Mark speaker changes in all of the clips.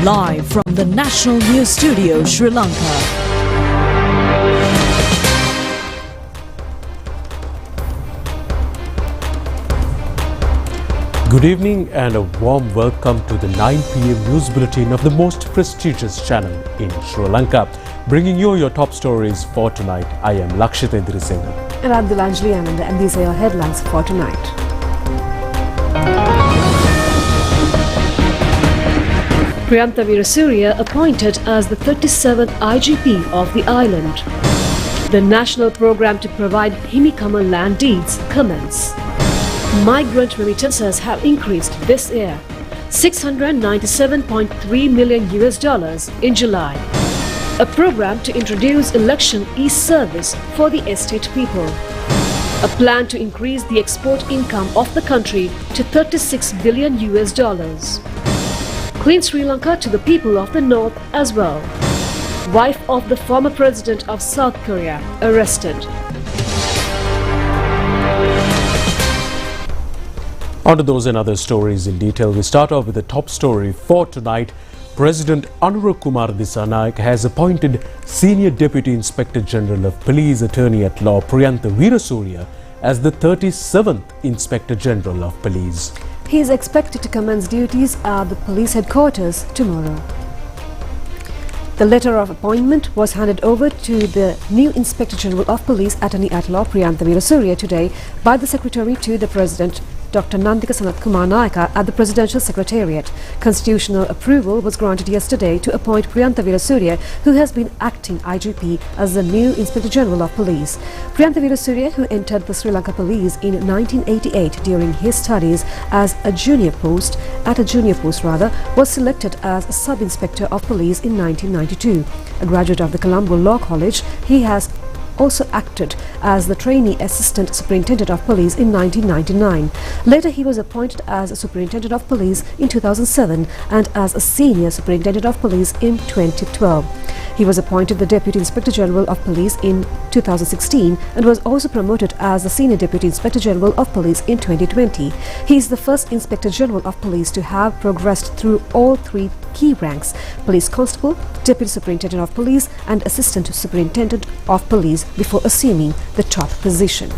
Speaker 1: Live from the National News Studio, Sri Lanka.
Speaker 2: Good evening and a warm welcome to the 9 p.m. news bulletin of the most prestigious channel in Sri Lanka. Bringing you your top stories for tonight. I am Lakshita Indrisinghe.
Speaker 3: And I'm Dilanjali Ananda, and these are your headlines for tonight. Priyantha Veerasurya appointed as the 37th IGP of the island. The national program to provide Himikama land deeds commence. Migrant remittances have increased this year, $697.3 million in July. A program to introduce election e-service for the estate people. A plan to increase the export income of the country to $36 billion. Clean Sri Lanka to the people of the north as well. Wife of the former president of South Korea arrested.
Speaker 2: On to those and other stories in detail. We start off with the top story for tonight. President Anura Kumar Dissanayake has appointed Senior Deputy Inspector General of Police Attorney at Law Priyantha Veerasurya as the 37th Inspector General of Police.
Speaker 3: He is expected to commence duties at the police headquarters tomorrow. The letter of appointment was handed over to the new Inspector General of Police Attorney at Law Priyantha Veerasurya today by the Secretary to the President, Dr. Nandika Sanath Kumar Nayaka, at the Presidential Secretariat. Constitutional approval was granted yesterday to appoint Priyantha Veerasurya, who has been acting IGP, as the new Inspector General of Police. Priyantha Veerasurya, who entered the Sri Lanka Police in 1988 during his studies as a junior post, was selected as a Sub-Inspector of Police in 1992. A graduate of the Colombo Law College, he has also acted as the trainee assistant superintendent of police in 1999. Later, he was appointed as a superintendent of police in 2007 and as a senior superintendent of police in 2012. He was appointed the Deputy Inspector General of Police in 2016 and was also promoted as the Senior Deputy Inspector General of Police in 2020. He is the first Inspector General of Police to have progressed through all three key ranks: Police Constable, Deputy Superintendent of Police and Assistant Superintendent of Police, before assuming the top position.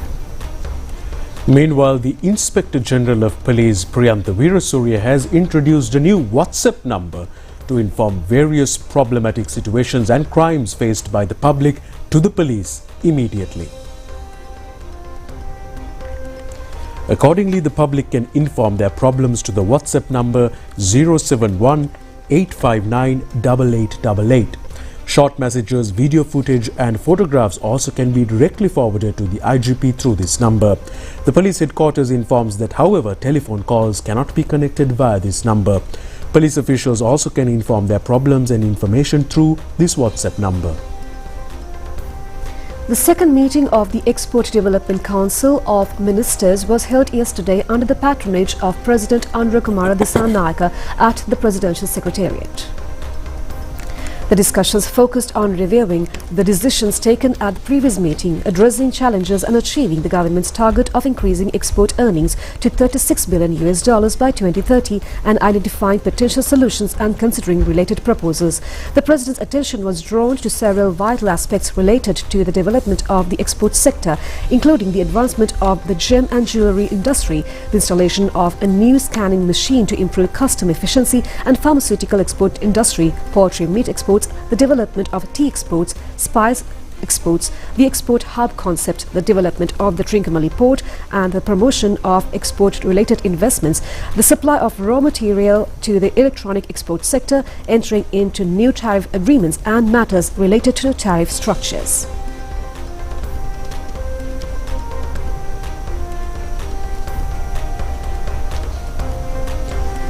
Speaker 2: Meanwhile, the Inspector General of Police Priyantha Veerasurya has introduced a new WhatsApp number to inform various problematic situations and crimes faced by the public to the police immediately. Accordingly, the public can inform their problems to the WhatsApp number 071 859 8888. Short messages, video footage and photographs also can be directly forwarded to the IGP through this number. The police headquarters informs that, however, telephone calls cannot be connected via this number. Police officials also can inform their problems and information through this WhatsApp number.
Speaker 3: The second meeting of the Export Development Council of Ministers was held yesterday under the patronage of President Anura Kumar Dissanayake at the Presidential Secretariat. The discussions focused on reviewing the decisions taken at the previous meeting, addressing challenges and achieving the government's target of increasing export earnings to $36 billion by 2030 and identifying potential solutions and considering related proposals. The President's attention was drawn to several vital aspects related to the development of the export sector, including the advancement of the gem and jewellery industry, the installation of a new scanning machine to improve custom efficiency and pharmaceutical export industry, poultry meat exports, the development of tea exports, spice exports, the export hub concept, the development of the Trincomalee port and the promotion of export-related investments, the supply of raw material to the electronic export sector, entering into new tariff agreements and matters related to tariff structures.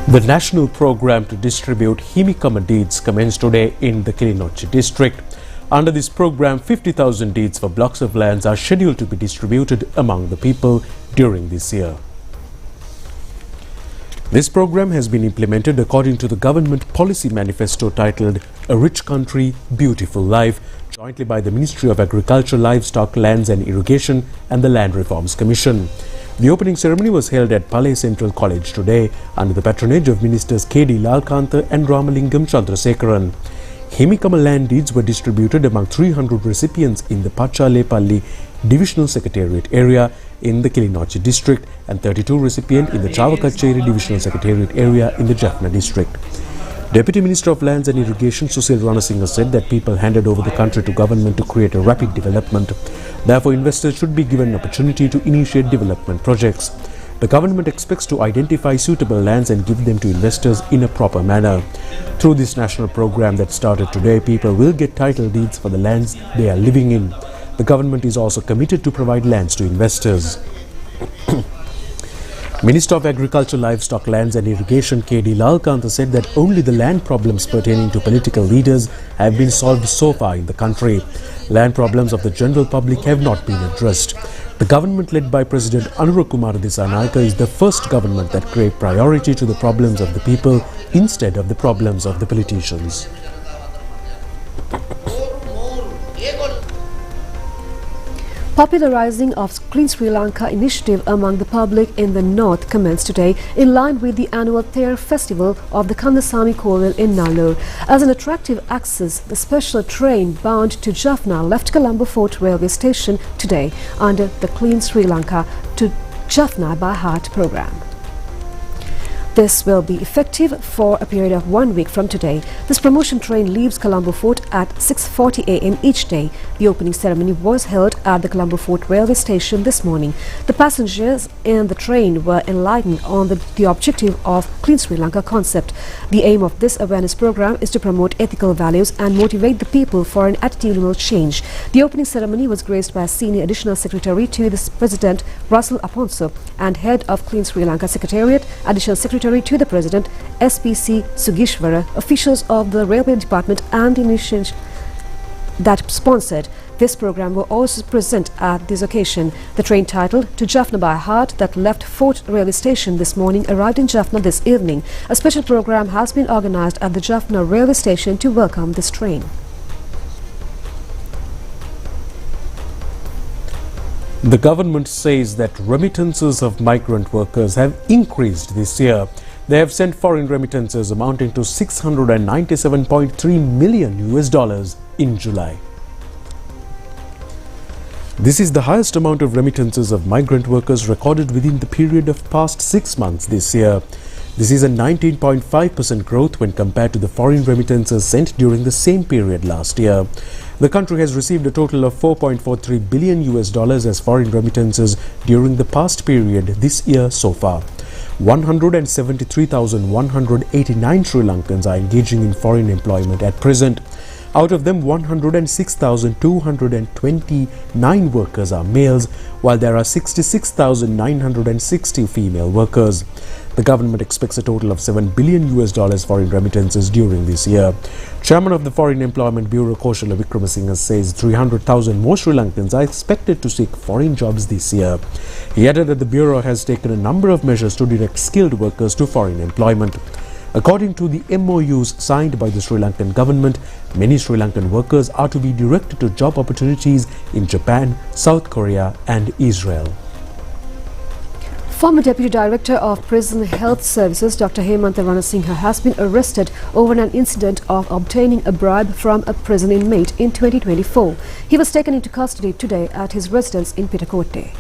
Speaker 2: The national program to distribute Himikama deeds commenced today in the Kilinochchi district. Under this program, 50,000 deeds for blocks of lands are scheduled to be distributed among the people during this year. This program has been implemented according to the government policy manifesto titled A Rich Country, Beautiful Life, jointly by the Ministry of Agriculture, Livestock, Lands and Irrigation and the Land Reforms Commission. The opening ceremony was held at Palay Central College today under the patronage of Ministers K.D. Lalkantha and Ramalingam Chandrasekaran. Hemikama land deeds were distributed among 300 recipients in the Pachalepalli Divisional Secretariat area in the Kilinochchi district and 32 recipients in the Chavakacheri Divisional Secretariat area in the Jaffna district. Deputy Minister of Lands and Irrigation Susil Ranasinghe said that people handed over the country to government to create a rapid development. Therefore, investors should be given an opportunity to initiate development projects. The government expects to identify suitable lands and give them to investors in a proper manner. Through this national program that started today, people will get title deeds for the lands they are living in. The government is also committed to provide lands to investors. Minister of Agriculture, Livestock, Lands and Irrigation K.D. Lalkantha said that only the land problems pertaining to political leaders have been solved so far in the country. Land problems of the general public have not been addressed. The government led by President Anura Kumar Dissanayake is the first government that gave priority to the problems of the people instead of the problems of the politicians.
Speaker 3: Popularizing of Clean Sri Lanka initiative among the public in the north commenced today in line with the annual Thair festival of the Kandasamy Kovil in Nallur. As an attractive access, the special train bound to Jaffna left Colombo Fort railway station today under the Clean Sri Lanka to Jaffna by Heart program. This will be effective for a period of 1 week from today. This promotion train leaves Colombo Fort at 6:40 a.m. each day. The opening ceremony was held at the Colombo Fort railway station this morning. The passengers and the train were enlightened on the objective of Clean Sri Lanka concept. The aim of this awareness program is to promote ethical values and motivate the people for an attitudinal change. The opening ceremony was graced by Senior Additional Secretary to the President Russell Aponso and Head of Clean Sri Lanka Secretariat, Additional Secretary to the President SPC Sugishwara, officials of the Railway Department and the initiative that sponsored this program were also present at this occasion. The train titled To Jaffna by Heart that left Fort railway station this morning arrived in Jaffna this evening. A special program has been organized at the Jaffna railway station to welcome this train.
Speaker 2: The government says that remittances of migrant workers have increased this year. They have sent foreign remittances amounting to $697.3 million in July. This is the highest amount of remittances of migrant workers recorded within the period of past 6 months this year. This is a 19.5% growth when compared to the foreign remittances sent during the same period last year. The country has received a total of $4.43 billion as foreign remittances during the past period this year so far. 173,189 Sri Lankans are engaging in foreign employment at present. Out of them, 106,229 workers are males, while there are 66,960 female workers. The government expects a total of $7 billion foreign remittances during this year. Chairman of the Foreign Employment Bureau, Koshala Wickramasinghe, says 300,000 more Sri Lankans are expected to seek foreign jobs this year. He added that the Bureau has taken a number of measures to direct skilled workers to foreign employment. According to the MOUs signed by the Sri Lankan government, many Sri Lankan workers are to be directed to job opportunities in Japan, South Korea and Israel.
Speaker 3: Former Deputy Director of Prison Health Services Dr. Hemantha Ranasinghe has been arrested over an incident of obtaining a bribe from a prison inmate in 2024. He was taken into custody today at his residence in Pitakotte.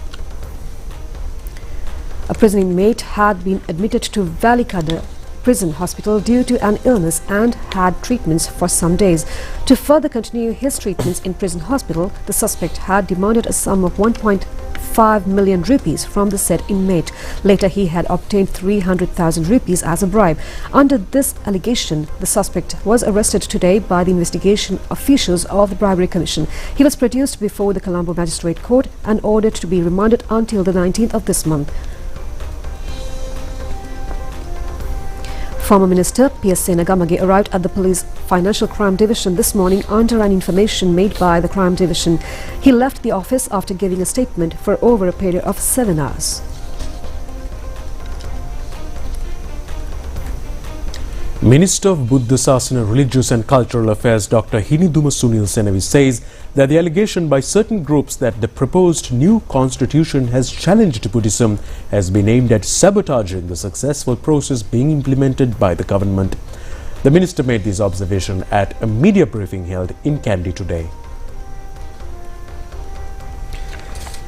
Speaker 3: A prison inmate had been admitted to Valikada Prison Hospital due to an illness and had treatments for some days. To further continue his treatments in prison hospital, the suspect had demanded a sum of 1.5 million rupees from the said inmate. Later, he had obtained 300,000 rupees as a bribe. Under this allegation, the suspect was arrested today by the investigation officials of the Bribery Commission. He was produced before the Colombo Magistrate Court and ordered to be remanded until the 19th of this month. Former Minister P.S. Senagamage arrived at the Police Financial Crime Division this morning under an information made by the Crime Division. He left the office after giving a statement for over a period of 7 hours.
Speaker 2: Minister of Buddha Sasana, Religious and Cultural Affairs Dr. Hiniduma Sunil Senavi says that the allegation by certain groups that the proposed new constitution has challenged Buddhism has been aimed at sabotaging the successful process being implemented by the government. The minister made this observation at a media briefing held in Kandy today.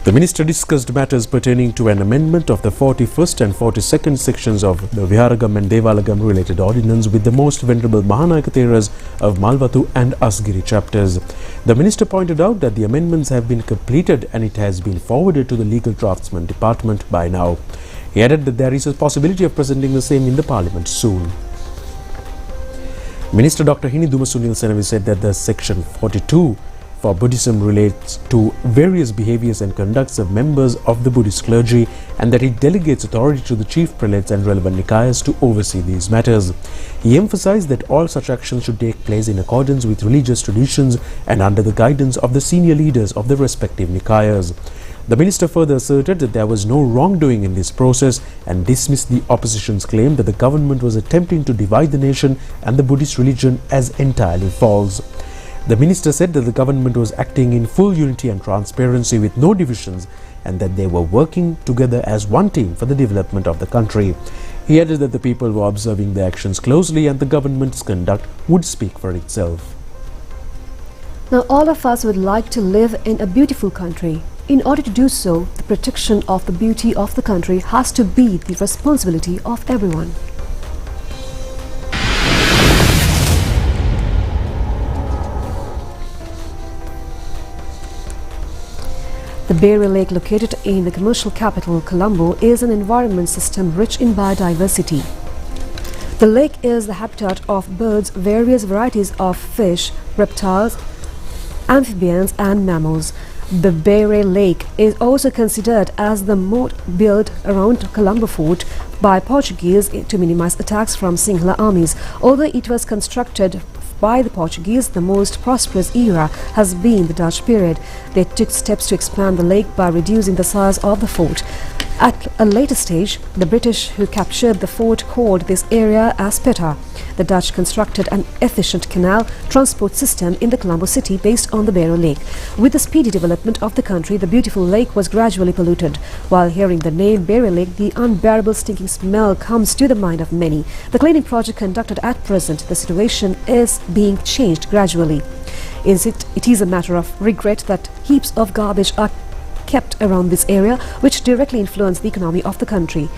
Speaker 2: The minister discussed matters pertaining to an amendment of the 41st and 42nd sections of the Viharagam and Devalagam related ordinance with the most venerable Mahanayakatheras of Malvathu and Asgiri chapters. The minister pointed out that the amendments have been completed and it has been forwarded to the legal draftsman department by now. He added that there is a possibility of presenting the same in the parliament soon. Minister Dr. Hiniduma Sunil Senavi said that the section 42 for Buddhism relates to various behaviors and conducts of members of the Buddhist clergy and that it delegates authority to the chief prelates and relevant nikayas to oversee these matters. He emphasized that all such actions should take place in accordance with religious traditions and under the guidance of the senior leaders of the respective nikayas. The minister further asserted that there was no wrongdoing in this process and dismissed the opposition's claim that the government was attempting to divide the nation and the Buddhist religion as entirely false. The minister said that the government was acting in full unity and transparency with no divisions and that they were working together as one team for the development of the country. He added that the people were observing the actions closely and the government's conduct would speak for itself.
Speaker 3: Now, all of us would like to live in a beautiful country. In order to do so, the protection of the beauty of the country has to be the responsibility of everyone. The Bere Lake, located in the commercial capital Colombo, is an environment system rich in biodiversity. The lake is the habitat of birds, various varieties of fish, reptiles, amphibians and mammals. The Bere Lake is also considered as the moat built around Colombo Fort by Portuguese to minimize attacks from Sinhala armies. Although it was constructed by the Portuguese, the most prosperous era has been the Dutch period. They took steps to expand the lake by reducing the size of the fort. At a later stage, the British who captured the fort called this area as Peta. The Dutch constructed an efficient canal transport system in the Colombo city based on the Bere Lake. With the speedy development of the country, the beautiful lake was gradually polluted. While hearing the name Bere Lake, the unbearable stinking smell comes to the mind of many. The cleaning project conducted at present, the situation is being changed gradually. It is a matter of regret that heaps of garbage are kept around this area, which directly influence the economy of the country.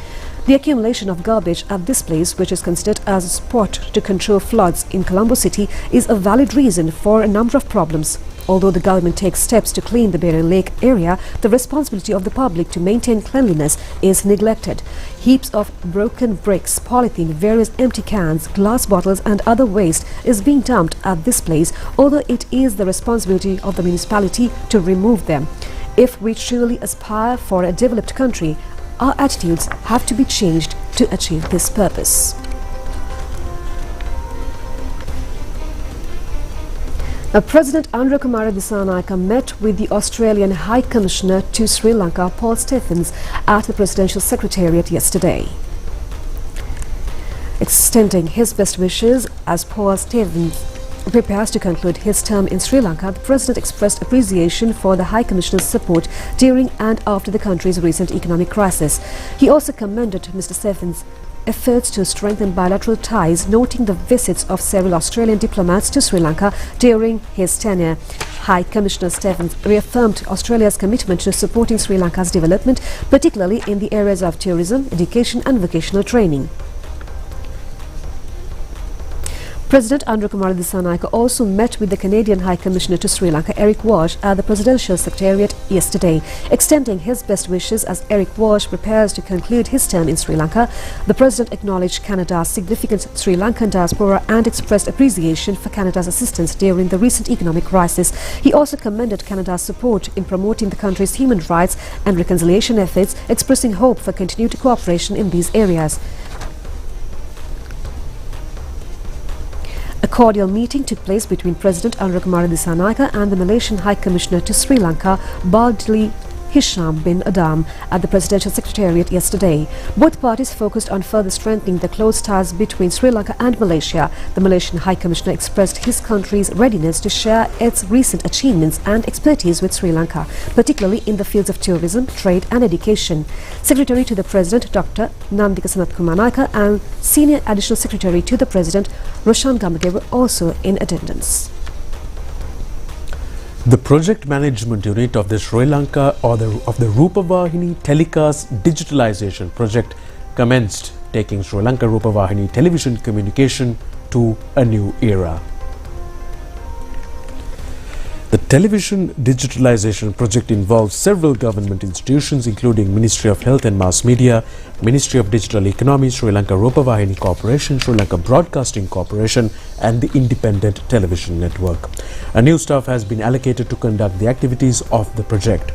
Speaker 3: The accumulation of garbage at this place, which is considered as a spot to control floods in Colombo city, is a valid reason for a number of problems. Although the government takes steps to clean the Bere Lake area, the responsibility of the public to maintain cleanliness is neglected. Heaps of broken bricks, polythene, various empty cans, glass bottles and other waste is being dumped at this place, although it is the responsibility of the municipality to remove them. If we truly aspire for a developed country, our attitudes have to be changed to achieve this purpose. Now, President Andrew Kumara Dissanayake met with the Australian High Commissioner to Sri Lanka, Paul Stephens, at the Presidential Secretariat yesterday. Extending his best wishes as Paul Stephens prepares to conclude his term in Sri Lanka, the President expressed appreciation for the High Commissioner's support during and after the country's recent economic crisis. He also commended Mr. Stephens' efforts to strengthen bilateral ties, noting the visits of several Australian diplomats to Sri Lanka during his tenure. High Commissioner Stephens reaffirmed Australia's commitment to supporting Sri Lanka's development, particularly in the areas of tourism, education and vocational training. President Andrew Kumara Dissanayake also met with the Canadian High Commissioner to Sri Lanka, Eric Walsh, at the Presidential Secretariat yesterday. Extending his best wishes as Eric Walsh prepares to conclude his term in Sri Lanka, the President acknowledged Canada's significant Sri Lankan diaspora and expressed appreciation for Canada's assistance during the recent economic crisis. He also commended Canada's support in promoting the country's human rights and reconciliation efforts, expressing hope for continued cooperation in these areas. A cordial meeting took place between President Andrew Kumara Dissanayake and the Malaysian High Commissioner to Sri Lanka, Baldli Hisham bin Adam at the Presidential Secretariat yesterday. Both parties focused on further strengthening the close ties between Sri Lanka and Malaysia. The Malaysian High Commissioner expressed his country's readiness to share its recent achievements and expertise with Sri Lanka, particularly in the fields of tourism, trade and education. Secretary to the President Dr. Nandika Sanathkumar Naika and Senior Additional Secretary to the President Roshan Gamage were also in attendance.
Speaker 2: The project management unit of the Sri Lanka of the Rupavahini Telecast digitalization project commenced, taking Sri Lanka Rupavahini television communication to a new era. The television digitalization project involves several government institutions including Ministry of Health and Mass Media, Ministry of Digital Economy, Sri Lanka Rupavahini Corporation, Sri Lanka Broadcasting Corporation and the Independent Television Network. A new staff has been allocated to conduct the activities of the project.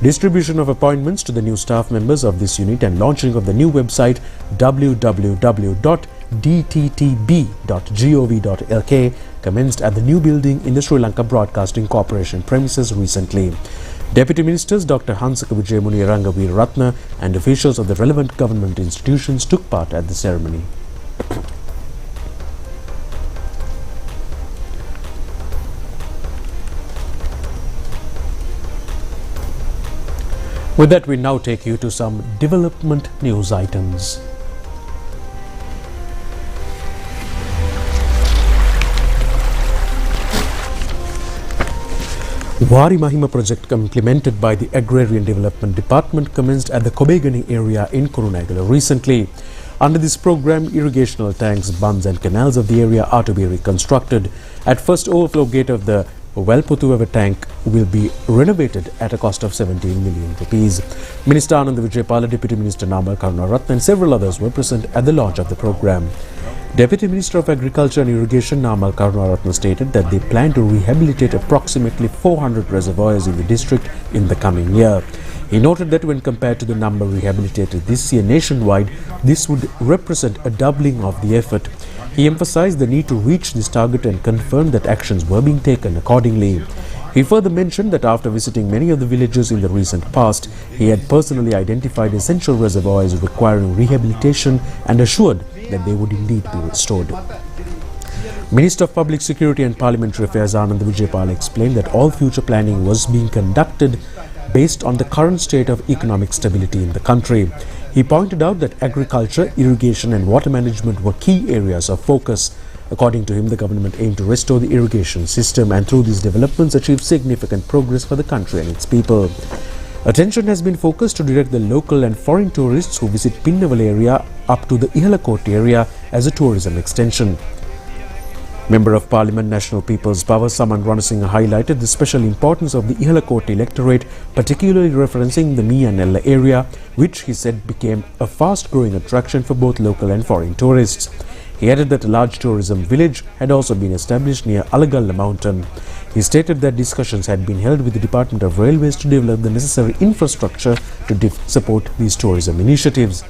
Speaker 2: Distribution of appointments to the new staff members of this unit and launching of the new website www.dttb.gov.lk commenced at the new building in the Sri Lanka Broadcasting Corporation premises recently. Deputy Ministers Dr. Hansaka Vijayamuni Rangavir Ratna and officials of the relevant government institutions took part at the ceremony. With that, we now take you to some development news items. Wari Mahima project implemented by the Agrarian Development Department commenced at the Kobegani area in Kurunegala recently. Under this program, irrigational tanks, bunds and canals of the area are to be reconstructed. At first, overflow gate of the Welputuweva tank will be renovated at a cost of 17 million rupees. Minister Anand Vijaypala, Deputy Minister Namal Karunaratne and several others were present at the launch of the program. Deputy Minister of Agriculture and Irrigation Namal Karunaratne stated that they plan to rehabilitate approximately 400 reservoirs in the district in the coming year. He noted that when compared to the number rehabilitated this year nationwide, this would represent a doubling of the effort. He emphasized the need to reach this target and confirmed that actions were being taken accordingly. He further mentioned that after visiting many of the villages in the recent past, he had personally identified essential reservoirs requiring rehabilitation and assured that they would indeed be restored. Minister of Public Security and Parliamentary Affairs Anand Vijaypala explained that all future planning was being conducted based on the current state of economic stability in the country. He pointed out that agriculture, irrigation and water management were key areas of focus. According to him, the government aimed to restore the irrigation system and through these developments achieve significant progress for the country and its people. Attention has been focused to direct the local and foreign tourists who visit Pinnaval area up to the Ihalakot area as a tourism extension. Member of Parliament National People's Power Saman Ranasinghe highlighted the special importance of the Ihalakot electorate, particularly referencing the Miyanella area, which he said became a fast-growing attraction for both local and foreign tourists. He added that a large tourism village had also been established near Alagalla mountain. He stated that discussions had been held with the Department of Railways to develop the necessary infrastructure to support these tourism initiatives.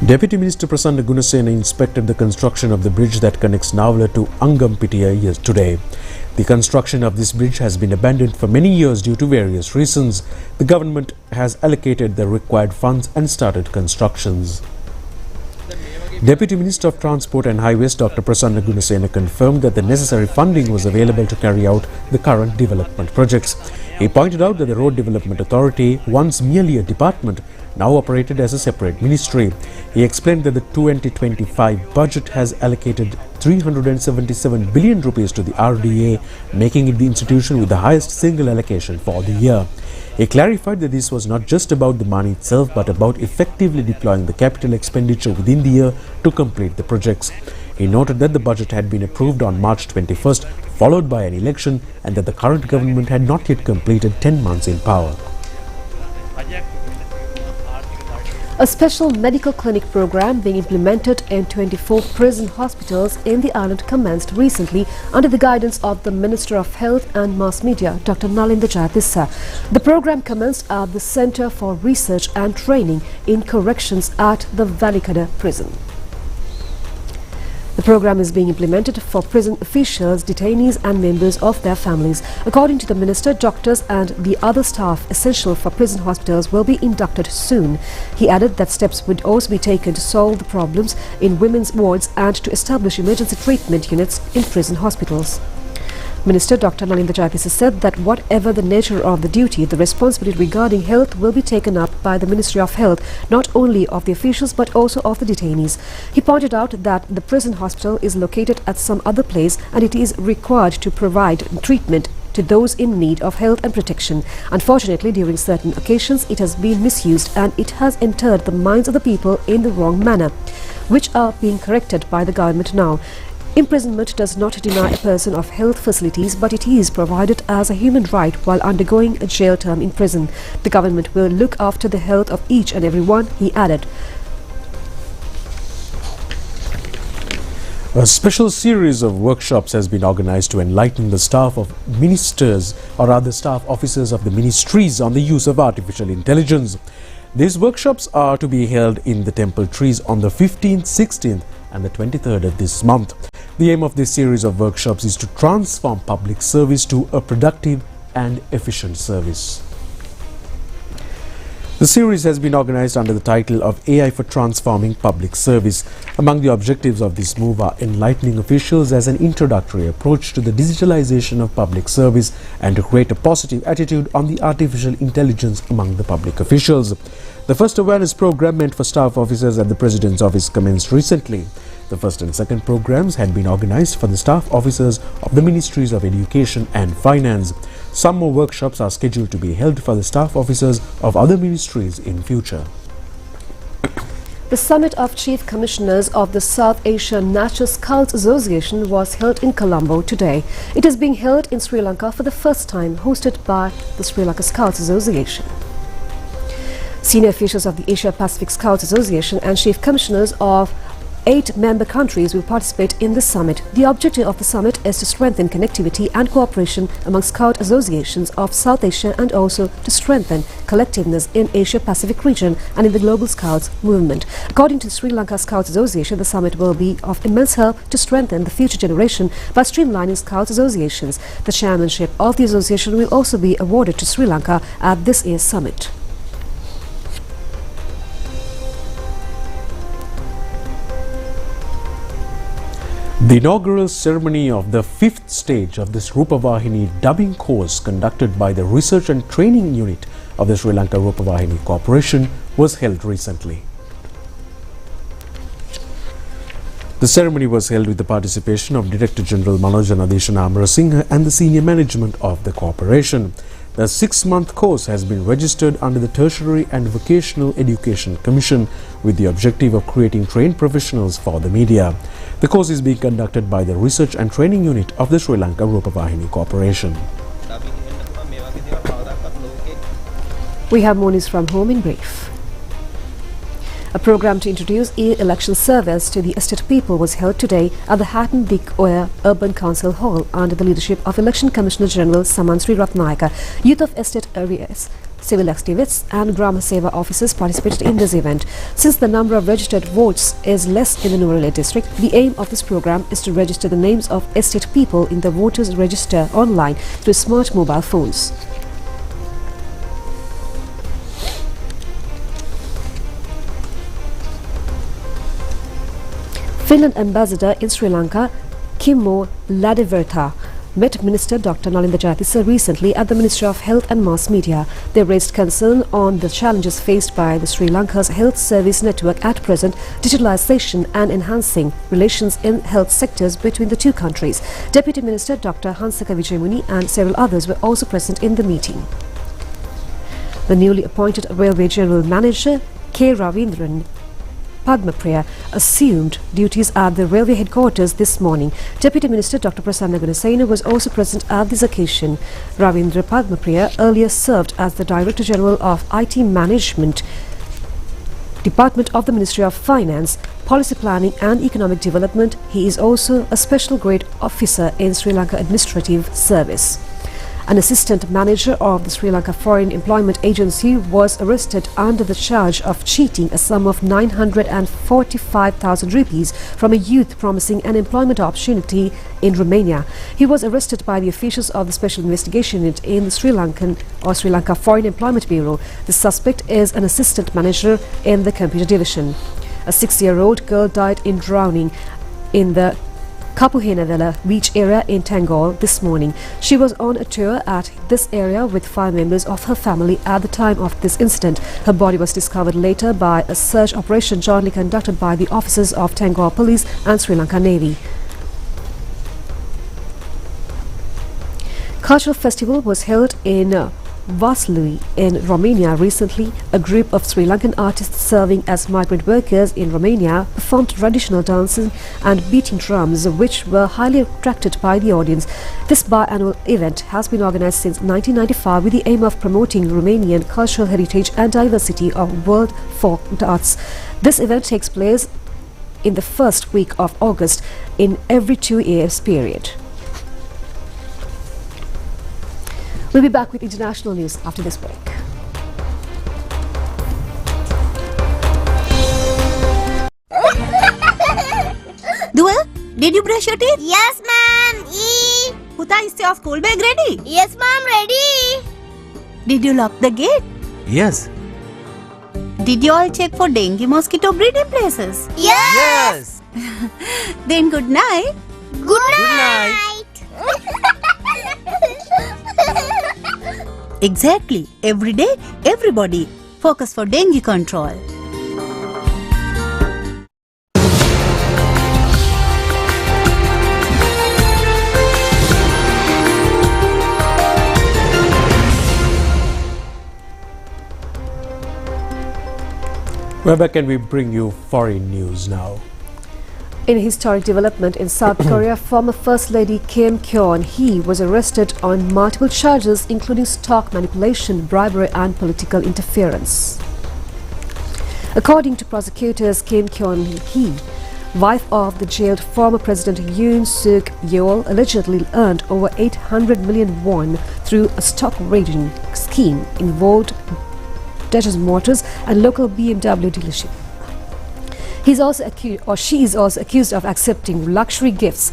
Speaker 2: Deputy Minister Prasanna Gunasena inspected the construction of the bridge that connects Navla to Angampitiya today. The construction of this bridge has been abandoned for many years due to various reasons. The government has allocated the required funds and started constructions. Deputy Minister of Transport and Highways Dr. Prasanna Gunasena confirmed that the necessary funding was available to carry out the current development projects. He pointed out that the Road Development Authority, once merely a department, now operated as a separate ministry. He explained that the 2025 budget has allocated 377 billion rupees to the RDA, making it the institution with the highest single allocation for the year. He clarified that this was not just about the money itself, but about effectively deploying the capital expenditure within the year to complete the projects. He noted that the budget had been approved on March 21st, followed by an election, and that the current government had not yet completed 10 months in power.
Speaker 3: A special medical clinic program being implemented in 24 prison hospitals in the island commenced recently under the guidance of the Minister of Health and Mass Media, Dr. Nalinda Jayatissa. The program commenced at the Center for Research and Training in Corrections at the Valikada prison. The program is being implemented for prison officials, detainees and members of their families. According to the minister, doctors and the other staff essential for prison hospitals will be inducted soon. He added that steps would also be taken to solve the problems in women's wards and to establish emergency treatment units in prison hospitals. Minister Dr. Nalinda Jayatissa said that whatever the nature of the duty, the responsibility regarding health will be taken up by the Ministry of Health, not only of the officials but also of the detainees. He pointed out that the prison hospital is located at some other place and it is required to provide treatment to those in need of health and protection. Unfortunately, during certain occasions, it has been misused and it has entered the minds of the people in the wrong manner, which are being corrected by the government now. Imprisonment does not deny a person of health facilities, but it is provided as a human right while undergoing a jail term in prison. The government will look after the health of each and every one, he added.
Speaker 2: A special series of workshops has been organized to enlighten the staff of ministers or other staff officers of the ministries on the use of artificial intelligence. These workshops are to be held in the temple trees on the 15th, 16th and the 23rd of this month. The aim of this series of workshops is to transform public service to a productive and efficient service. The series has been organized under the title of AI for Transforming Public Service. Among the objectives of this move are enlightening officials as an introductory approach to the digitalization of public service and to create a positive attitude on the artificial intelligence among the public officials. The first awareness program meant for staff officers at the President's office commenced recently. The first and second programs had been organized for the staff officers of the Ministries of Education and Finance. Some more workshops are scheduled to be held for the staff officers of other ministries in future.
Speaker 3: The summit of Chief Commissioners of the South Asia Natural Scouts Association was held in Colombo today. It is being held in Sri Lanka for the first time, hosted by the Sri Lanka Scouts Association. Senior officials of the Asia Pacific Scouts Association and Chief Commissioners of 8 member countries will participate in the summit. The objective of the summit is to strengthen connectivity and cooperation among Scout associations of South Asia and also to strengthen collectiveness in Asia-Pacific region and in the global Scouts movement. According to the Sri Lanka Scouts Association, the summit will be of immense help to strengthen the future generation by streamlining Scouts associations. The chairmanship of the association will also be awarded to Sri Lanka at this year's summit.
Speaker 2: The inaugural ceremony of the 5th stage of this Rupavahini dubbing course conducted by the Research and Training Unit of the Sri Lanka Rupavahini Corporation was held recently. The ceremony was held with the participation of Director General Manoja Nadeshana Amarasinghe and the senior management of the corporation. The 6-month course has been registered under the Tertiary and Vocational Education Commission with the objective of creating trained professionals for the media. The course is being conducted by the Research and Training Unit of the Sri Lanka Rupavahini Corporation.
Speaker 3: We have more news from home in brief. A program to introduce e-election service to the estate people was held today at the Hatton Dick Oya Urban Council Hall under the leadership of Election Commissioner General Saman Sri Ratnayaka. Youth of estate areas, civil activists and Grama Seva officers participated in this event. Since the number of registered votes is less in the Nuwara district, the aim of this program is to register the names of estate people in the voters register online through smart mobile phones. Finland Ambassador in Sri Lanka, Kimmo Ladiverta, met Minister Dr. Nalinda Jayatissa recently at the Ministry of Health and Mass Media. They raised concern on the challenges faced by the Sri Lanka's health service network at present, digitalization and enhancing relations in health sectors between the two countries. Deputy Minister Dr. Hansaka Vijayamuni and several others were also present in the meeting. The newly appointed Railway General Manager, K. Ravindran Padmapriya assumed duties at the railway headquarters this morning. Deputy Minister Dr. Prasanna Gunasena was also present at this occasion. Ravindra Padmapriya earlier served as the Director General of IT Management Department of the Ministry of Finance, Policy Planning and Economic Development. He is also a special grade officer in Sri Lanka Administrative Service. An assistant manager of the Sri Lanka Foreign Employment Agency was arrested under the charge of cheating a sum of 945,000 rupees from a youth promising an employment opportunity in Romania. He was arrested by the officials of the Special Investigation Unit in the Sri Lanka Foreign Employment Bureau. The suspect is an assistant manager in the computer division. A 6-year-old girl died in drowning in the Kapuhenavela beach area in Tangol this morning. She was on a tour at this area with 5 members of her family at the time of this incident. Her body was discovered later by a search operation jointly conducted by the officers of Tangol Police and Sri Lanka Navy. Cultural festival was held in Vaslui in Romania recently. A group of Sri Lankan artists serving as migrant workers in Romania performed traditional dancing and beating drums, which were highly attracted by the audience. This biannual event has been organized since 1995 with the aim of promoting Romanian cultural heritage and diversity of world folk arts. This event takes place in the first week of August in every 2 years period. We'll be back with international news after this break.
Speaker 4: Dual, did you brush your teeth?
Speaker 5: Yes, ma'am. E.
Speaker 4: Puta, is your school bag ready?
Speaker 5: Yes, ma'am. Ready.
Speaker 4: Did you lock the gate?
Speaker 6: Yes.
Speaker 4: Did you all check for dengue mosquito breeding places?
Speaker 5: Yes.
Speaker 4: Then good night.
Speaker 5: Good night.
Speaker 4: Exactly. Every day, everybody. Focus for dengue control.
Speaker 2: Where back can we bring you foreign news now?
Speaker 3: In a historic development in South Korea, former First Lady Kim Kyon-hee was arrested on multiple charges including stock manipulation, bribery and political interference. According to prosecutors, Kim Kyon-hee, wife of the jailed former President Yoon Suk-yeol, allegedly earned over 800 million won through a stock raiding scheme involved Dodge Motors and local BMW dealership. She is also accused of accepting luxury gifts,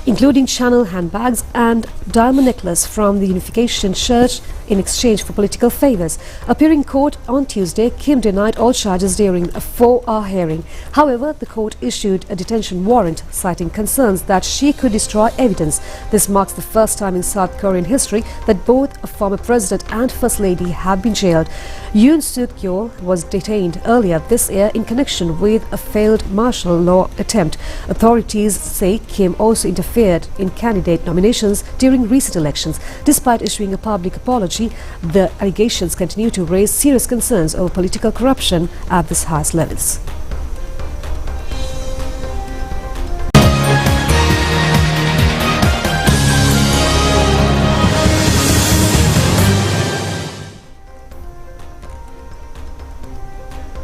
Speaker 3: including Chanel handbags and diamond necklace from the Unification Church in exchange for political favors. Appearing in court on Tuesday, Kim denied all charges during a 4-hour hearing. However, the court issued a detention warrant, citing concerns that she could destroy evidence. This marks the first time in South Korean history that both a former president and first lady have been jailed. Yoon Suk-yeol was detained earlier this year in connection with a failed martial law attempt. Authorities say Kim also interfered in candidate nominations during recent elections. Despite issuing a public apology, the allegations continue to raise serious concerns over political corruption at the highest levels.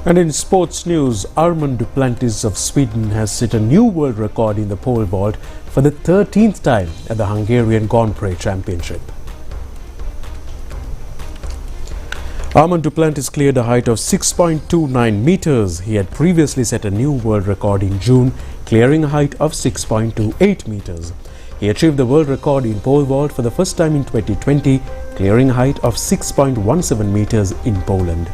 Speaker 2: And in sports news, Armand Duplantis of Sweden has set a new world record in the pole vault for the 13th time at the Hungarian Grand Prix Championship. Armand Duplantis cleared a height of 6.29 meters. He had previously set a new world record in June, clearing a height of 6.28 meters. He achieved the world record in pole vault for the first time in 2020, clearing a height of 6.17 meters in Poland.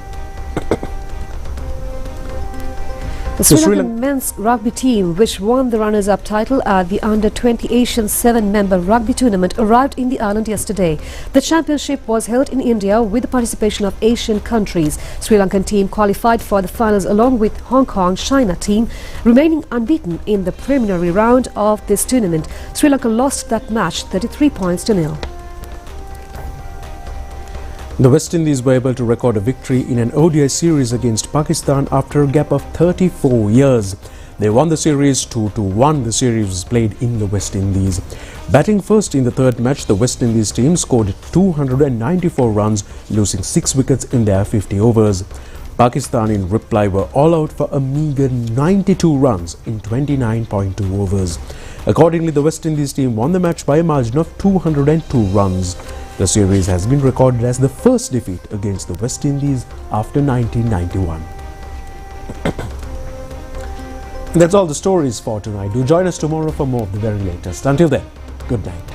Speaker 3: The Sri Lankan men's rugby team, which won the runners-up title at the Under-20 Asian 7-member rugby tournament, arrived in the island yesterday. The championship was held in India with the participation of Asian countries. Sri Lankan team qualified for the finals along with Hong Kong China team, remaining unbeaten in the preliminary round of this tournament. Sri Lanka lost that match 33 points to nil.
Speaker 2: The West Indies were able to record a victory in an ODI series against Pakistan after a gap of 34 years. They won the series 2-1. The series was played in the West Indies. Batting first in the third match, the West Indies team scored 294 runs, losing 6 wickets in their 50 overs. Pakistan in reply were all out for a meager 92 runs in 29.2 overs. Accordingly, the West Indies team won the match by a margin of 202 runs. The series has been recorded as the first defeat against the West Indies after 1991. And that's all the stories for tonight. Do join us tomorrow for more of the very latest. Until then, good night.